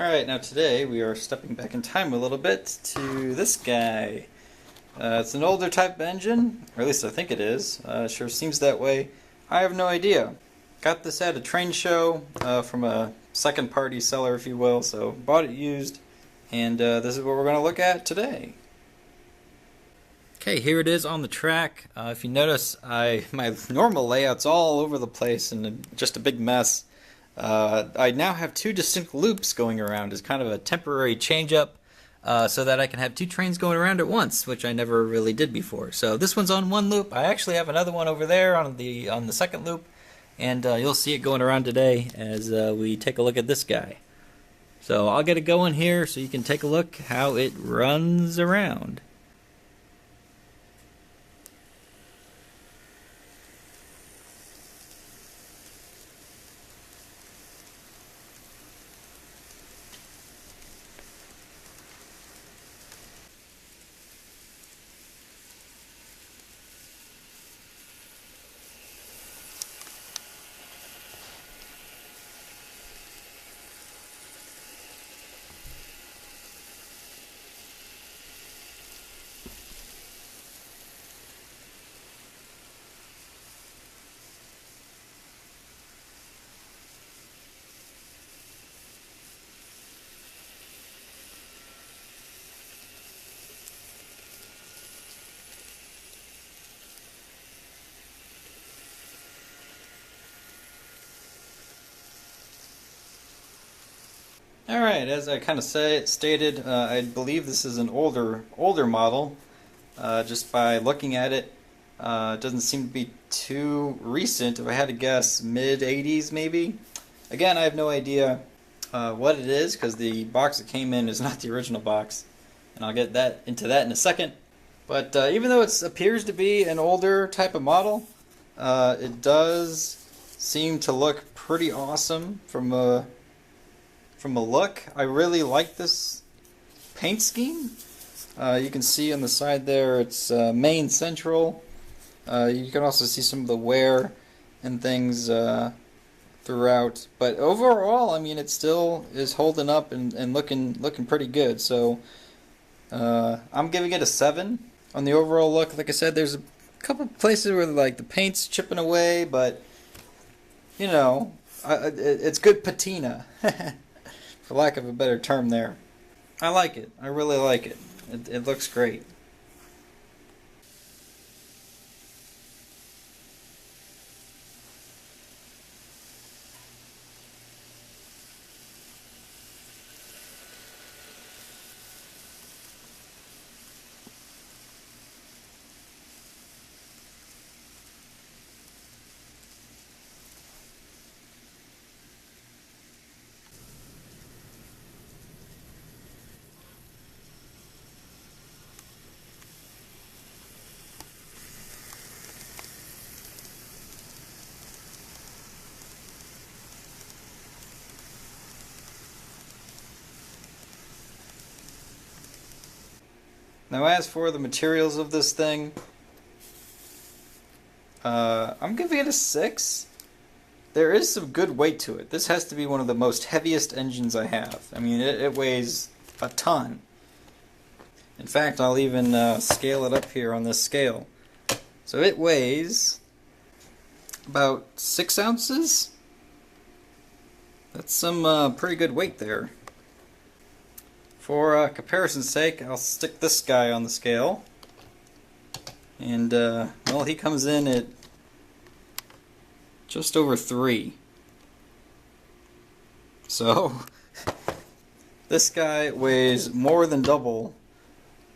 Alright, now today we are stepping back in time a little bit to this guy. It's an older type engine, or at least I think it is. Sure seems that way. I have no idea. Got this at a train show from a second party seller, if you will, so bought it used, and this is what we're going to look at today. Okay, here it is on the track. If you notice, my normal layout's all over the place and just a big mess. I now have two distinct loops going around as kind of a temporary change-up so that I can have two trains going around at once, which I never really did before. So this one's on one loop. I actually have another one over there on the second loop, and you'll see it going around today as we take a look at this guy. So I'll get it going here so you can take a look how it runs around. Alright, as I kind of stated, I believe this is an older model. Just by looking at it, it doesn't seem to be too recent. If I had to guess, mid-80s maybe? Again, I have no idea what it is, because the box it came in is not the original box. And I'll get into that in a second. But even though it appears to be an older type of model, it does seem to look pretty awesome from a look. I really like this paint scheme. You can see on the side there it's Maine Central. You can also see some of the wear and things throughout. But overall, I mean, it still is holding up and looking pretty good. So I'm giving it a 7 on the overall look. Like I said, there's a couple places where like the paint's chipping away, but you know, it's good patina. For lack of a better term there. I like it. I really like it. It looks great. Now as for the materials of this thing, I'm giving it a 6. There is some good weight to it. This has to be one of the most heaviest engines I have. I mean, it weighs a ton. In fact, I'll even scale it up here on this scale. So it weighs about 6 ounces. That's some pretty good weight there. For comparison's sake, I'll stick this guy on the scale, and well, he comes in at just over 3. So this guy weighs more than double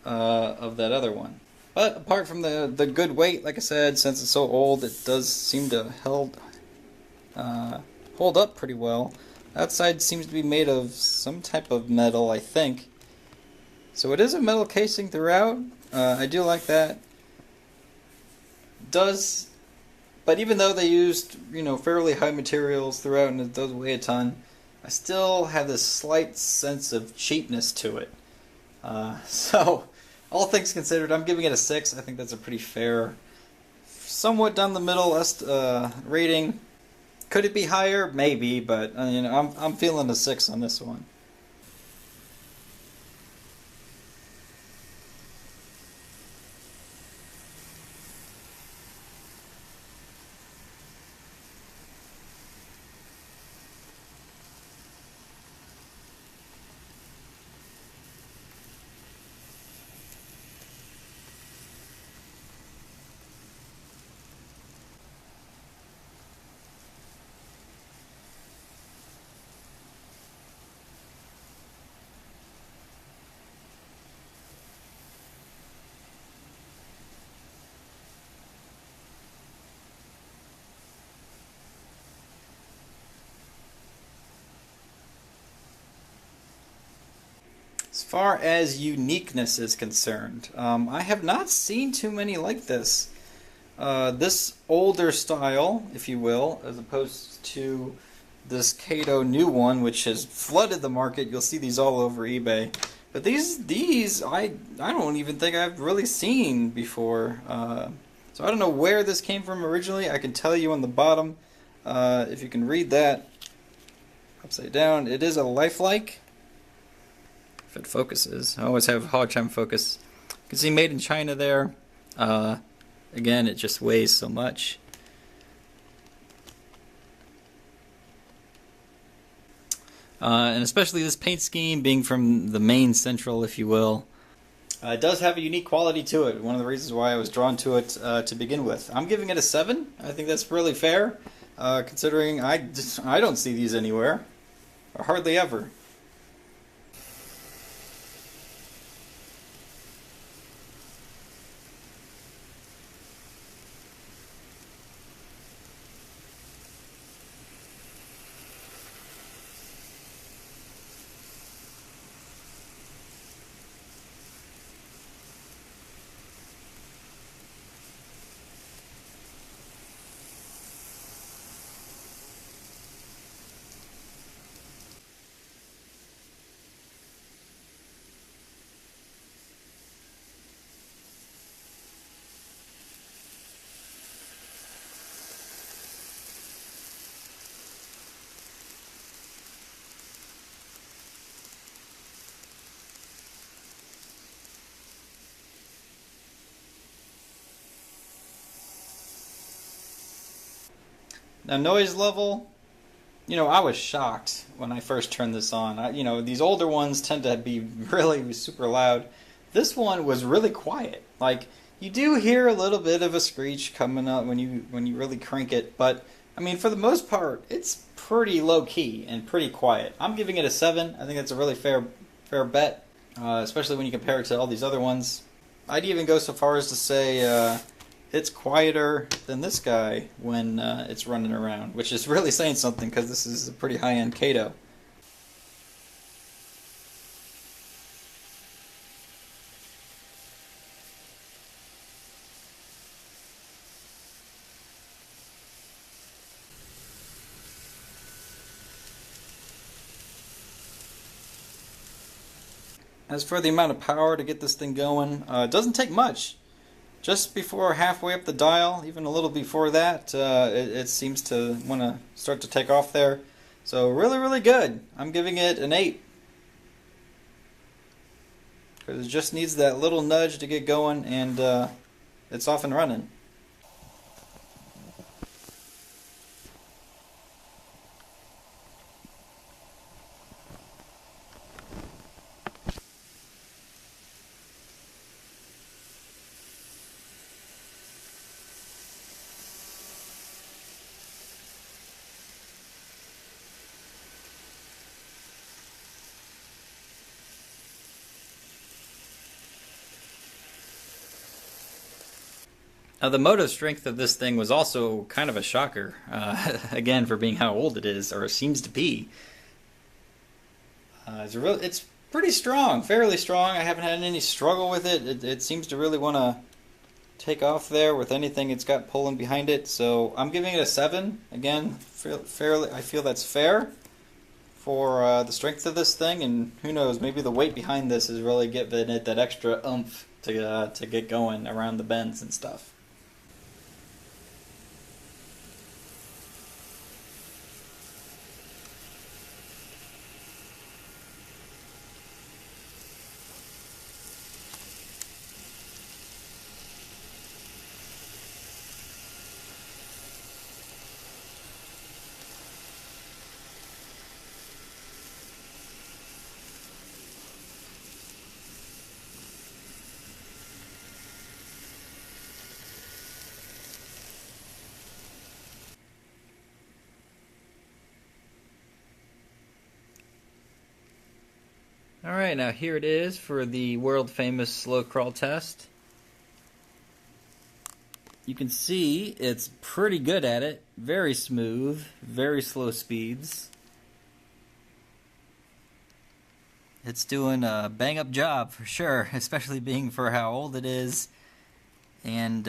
of that other one. But apart from the good weight, like I said, since it's so old, it does seem to hold up pretty well. Outside seems to be made of some type of metal, I think. So it is a metal casing throughout. I do like that. But even though they used, fairly high materials throughout and it does weigh a ton, I still have this slight sense of cheapness to it. So, all things considered, I'm giving it a 6. I think that's a pretty fair, somewhat down the middle rating. Could it be higher? Maybe, but I'm feeling a 6 on this one. far as uniqueness is concerned, I have not seen too many like this. This older style, if you will, as opposed to this Kato new one, which has flooded the market. You'll see these all over eBay. But these I don't even think I've really seen before. So I don't know where this came from originally. I can tell you on the bottom, if you can read that upside down, it is a lifelike. If it focuses, I always have a hard time focus. You can see made in China there. Again, it just weighs so much. And especially this paint scheme being from the Maine Central, if you will. It does have a unique quality to it. One of the reasons why I was drawn to it to begin with. I'm giving it a 7. I think that's really fair, considering I don't see these anywhere, or hardly ever. Now noise level, I was shocked when I first turned this on. These older ones tend to be really super loud. This one was really quiet. Like, you do hear a little bit of a screech coming up when you really crank it, but I mean, for the most part, it's pretty low key and pretty quiet. I'm giving it a 7. I think that's a really fair bet, especially when you compare it to all these other ones. I'd even go so far as to say it's quieter than this guy when it's running around, which is really saying something because this is a pretty high-end Kato. As for the amount of power to get this thing going, it doesn't take much. Just before halfway up the dial, even a little before that, it seems to want to start to take off there. So really, really good. I'm giving it an 8. Because it just needs that little nudge to get going, and it's off and running. Now, the motive strength of this thing was also kind of a shocker, again, for being how old it is, or it seems to be. It's pretty strong, fairly strong. I haven't had any struggle with it. It seems to really want to take off there with anything it's got pulling behind it. So I'm giving it a 7. Again, I feel that's fair for the strength of this thing, and who knows, maybe the weight behind this is really giving it that extra oomph to get going around the bends and stuff. Alright, now here it is for the world famous slow crawl test. You can see it's pretty good at it. Very smooth, very slow speeds. It's doing a bang-up job for sure, especially being for how old it is. And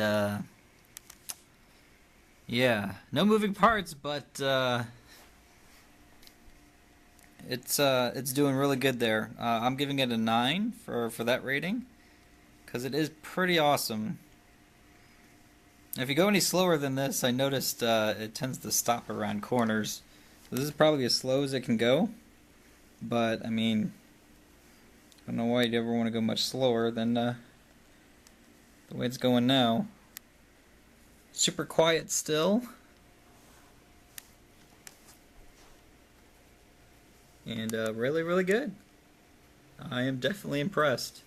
yeah, no moving parts, but it's doing really good there. I'm giving it a 9 for that rating because it is pretty awesome. If you go any slower than this, I noticed it tends to stop around corners. So this is probably as slow as it can go, but I mean, I don't know why you'd ever want to go much slower than the way it's going now. Super quiet still. And really, really good. I am definitely impressed.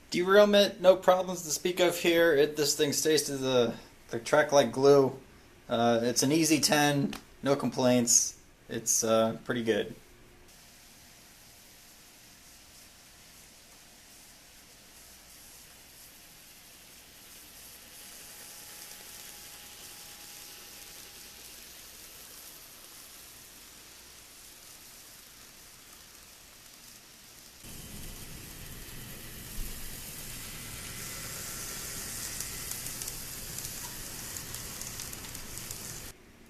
Derailment, no problems to speak of here. This thing stays to the track like glue. It's an easy 10, no complaints. It's pretty good.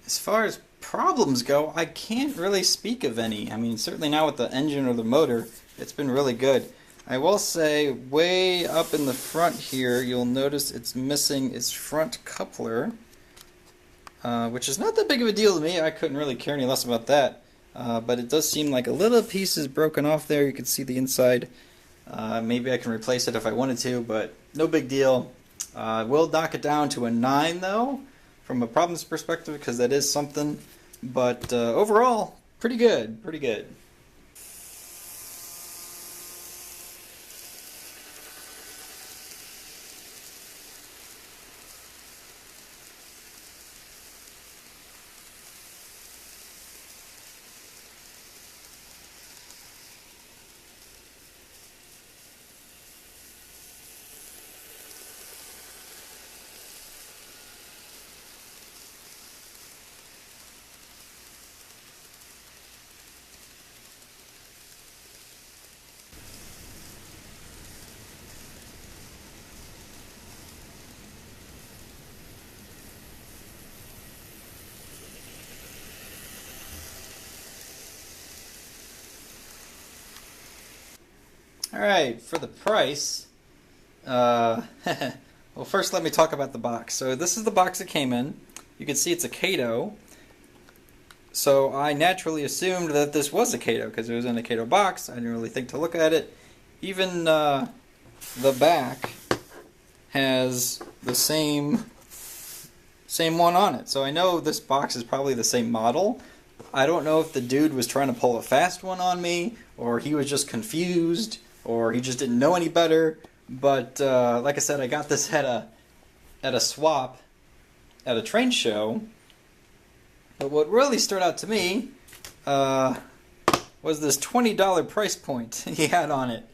As far as problems go, I can't really speak of any. I mean, certainly not with the engine or the motor. It's been really good. I will say, way up in the front here, you'll notice it's missing its front coupler, which is not that big of a deal to me. I couldn't really care any less about that. But it does seem like a little piece is broken off there. You can see the inside. Maybe I can replace it if I wanted to, but no big deal. We'll knock it down to a 9, though, from a problems perspective, because that is something. But overall, pretty good, pretty good. Alright, for the price, well, first let me talk about the box. So this is the box it came in. You can see it's a Kato. So I naturally assumed that this was a Kato because it was in a Kato box. I didn't really think to look at it. Even the back has the same one on it. So I know this box is probably the same model. I don't know if the dude was trying to pull a fast one on me, or he was just confused, or he just didn't know any better. But like I said, I got this at a swap at a train show. But what really stood out to me was this $20 price point he had on it.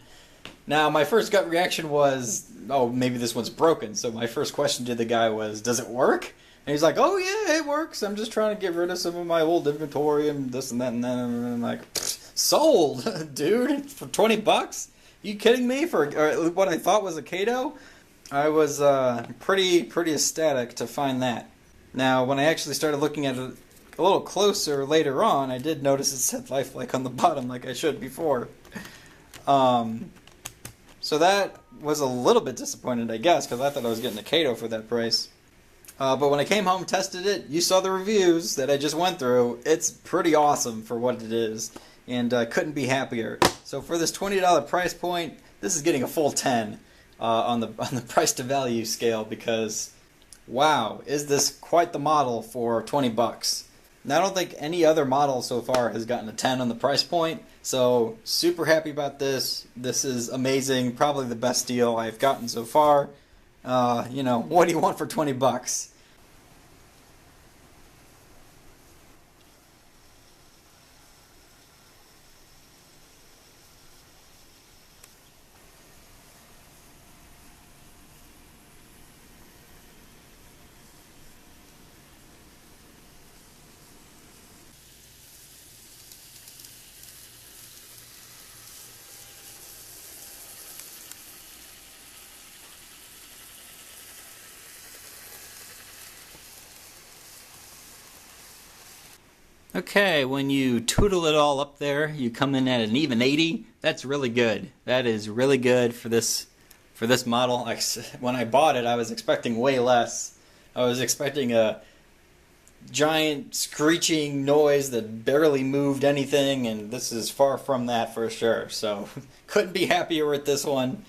Now, my first gut reaction was, oh, maybe this one's broken. So my first question to the guy was, does it work? And he's like, oh yeah, it works. I'm just trying to get rid of some of my old inventory and this and that and then. And I'm like, sold, dude, for 20 bucks? You kidding me? For what I thought was a Kato? I was pretty ecstatic to find that. Now, when I actually started looking at it a little closer later on, I did notice it said lifelike on the bottom like I should before. So that was a little bit disappointed, I guess, because I thought I was getting a Kato for that price. But when I came home, tested it, you saw the reviews that I just went through. It's pretty awesome for what it is, and couldn't be happier. So for this $20 price point, this is getting a full 10 on the price to value scale, because wow, is this quite the model for 20 bucks. Now, I don't think any other model so far has gotten a 10 on the price point, so super happy about this. This is amazing, probably the best deal I've gotten so far. What do you want for 20 bucks? Okay, when you tootle it all up there, you come in at an even 80. That's really good. That is really good for this model. When I bought it, I was expecting way less. I was expecting a giant screeching noise that barely moved anything, and this is far from that for sure. So couldn't be happier with this one.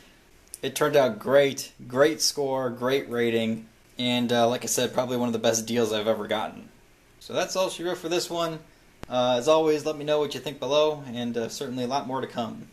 It turned out great. Great score, great rating, and like I said, probably one of the best deals I've ever gotten. So that's all she wrote for this one. As always, let me know what you think below, and certainly a lot more to come.